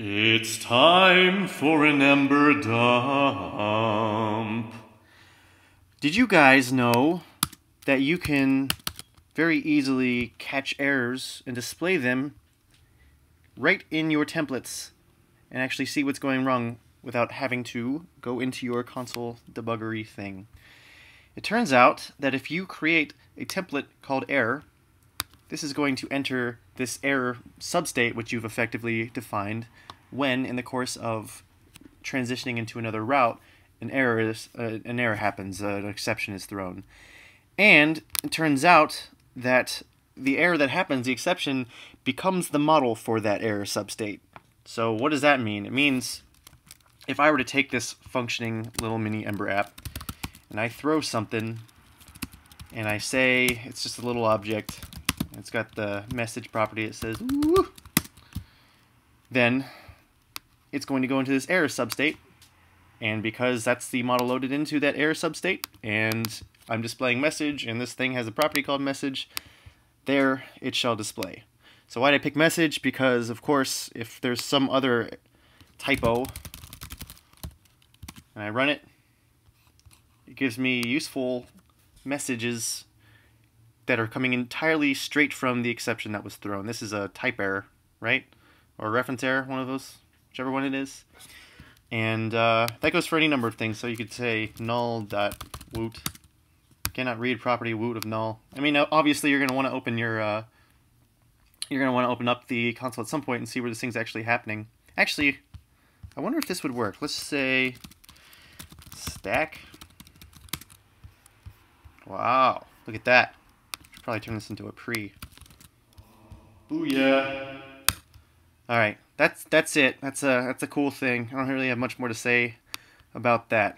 It's time for an Ember dump. Did you guys know that you can very easily catch errors and display them right in your templates and actually see what's going wrong without having to go into your console debuggery thing? It turns out that if you create a template called error, this is going to enter this error substate, which you've effectively defined, when in the course of transitioning into another route, an error happens, an exception is thrown. And it turns out that the error that happens, the exception, becomes the model for that error substate. So what does that mean? It means if I were to take this functioning little mini Ember app and I throw something and I say it's just a little object, it's got the message property that says woo, then it's going to go into this error substate, and because that's the model loaded into that error substate and I'm displaying message and this thing has a property called message, there it shall display. So why did I pick message? Because of course if there's some other typo and I run it, it gives me useful messages that are coming entirely straight from the exception that was thrown. This is a type error, right? Or a reference error, one of those, whichever one it is. And that goes for any number of things. So you could say null.woot cannot read property woot of null. I mean, obviously you're going to want to open your open up the console at some point and see where this thing's actually happening. Actually, I wonder if this would work. Let's say stack. Wow, look at that. Should probably turn this into a pre. Booyah. All right, that's it. That's a cool thing. I don't really have much more to say about that.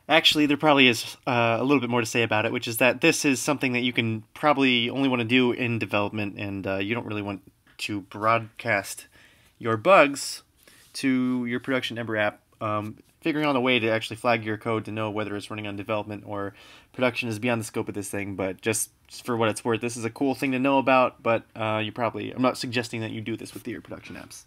Actually, there probably is a little bit more to say about it, which is that this is something that you can probably only want to do in development, and you don't really want to broadcast your bugs to your production Ember app. Figuring out a way to actually flag your code to know whether it's running on development or production is beyond the scope of this thing, but just for what it's worth, this is a cool thing to know about, but I'm not suggesting that you do this with your production apps.